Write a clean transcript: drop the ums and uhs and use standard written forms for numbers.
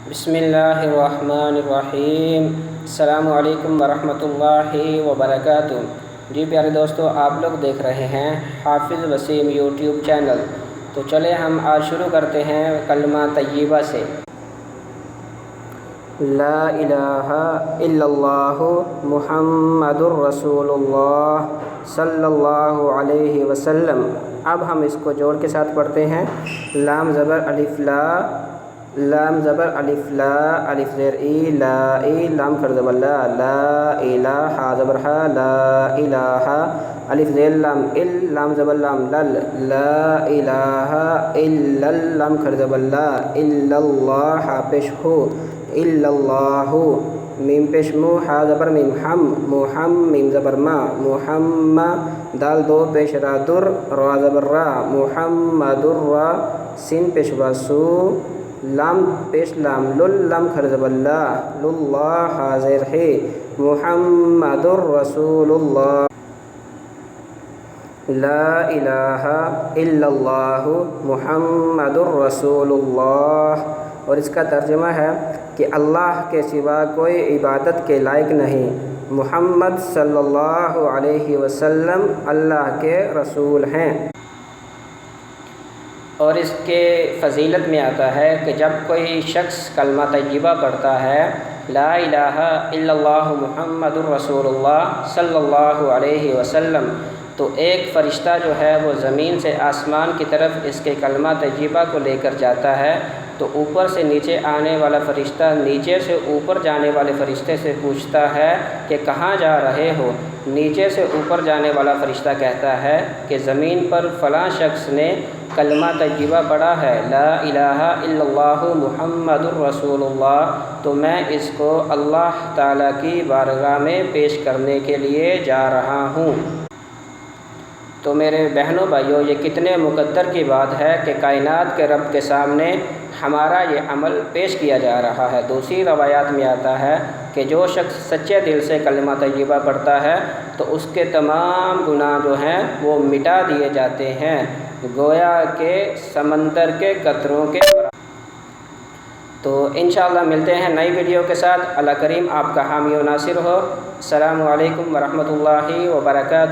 بسم اللہ الرحمن الرحیم۔ السلام علیکم ورحمۃ اللہ وبرکاتہ۔ جی پیارے دوستو، آپ لوگ دیکھ رہے ہیں حافظ وسیم یوٹیوب چینل۔ تو چلے ہم آج شروع کرتے ہیں کلمہ طیبہ سے۔ لا الہ الا اللہ محمد الرسول اللہ صلی اللہ علیہ وسلم۔ اب ہم اس کو جوڑ کے ساتھ پڑھتے ہیں۔ لام زبر الف لا، لام زبر الف لا، الف زیر ای لا ای، لام کر زبر لا، لا الہ، ہا زبر ہا، لا الہ، الف زیر لام ال، لام زبر لام لل، لا الہ الا، لام کر زبر لا، الا اللہ، ہا پیش ہو، الا اللہ، میم پیش مو، ہا زبر میم ہم، محم، میم زبر ما، محمد، دال دو پیش را در، را زبر را، محمد الرا، سین پیش واسو، لام پیش لام لل، لام کھر زبر لا، للہ، حاضر ہے، محمد الرسول اللہ۔ لا الہ الا اللہ محمد الرسول اللہ۔ اور اس کا ترجمہ ہے کہ اللہ کے سوا کوئی عبادت کے لائق نہیں، محمد صلی اللہ علیہ وسلم اللہ کے رسول ہیں۔ اور اس کے فضیلت میں آتا ہے کہ جب کوئی شخص کلمہ طیبہ پڑھتا ہے، لا الہ الا اللہ محمد الرسول اللہ صلی اللہ علیہ وسلم، تو ایک فرشتہ جو ہے وہ زمین سے آسمان کی طرف اس کے کلمہ طیبہ کو لے کر جاتا ہے، تو اوپر سے نیچے آنے والا فرشتہ نیچے سے اوپر جانے والے فرشتے سے پوچھتا ہے کہ کہاں جا رہے ہو؟ نیچے سے اوپر جانے والا فرشتہ کہتا ہے کہ زمین پر فلاں شخص نے کلمہ طیبہ پڑھا ہے، لا الہ الا اللہ محمد الرسول اللہ، تو میں اس کو اللہ تعالیٰ کی بارگاہ میں پیش کرنے کے لیے جا رہا ہوں۔ تو میرے بہنوں بھائیوں، یہ کتنے مقدر کی بات ہے کہ کائنات کے رب کے سامنے ہمارا یہ عمل پیش کیا جا رہا ہے۔ دوسری روایات میں آتا ہے کہ جو شخص سچے دل سے کلمہ طیبہ پڑھتا ہے تو اس کے تمام گناہ جو ہیں وہ مٹا دیے جاتے ہیں، گویا کہ سمندر کے قطروں کے برابر۔ تو انشاءاللہ ملتے ہیں نئی ویڈیو کے ساتھ۔ اللہ کریم آپ کا حامی و ناصر ہو۔ السلام علیکم ورحمۃ اللہ وبرکاتہ۔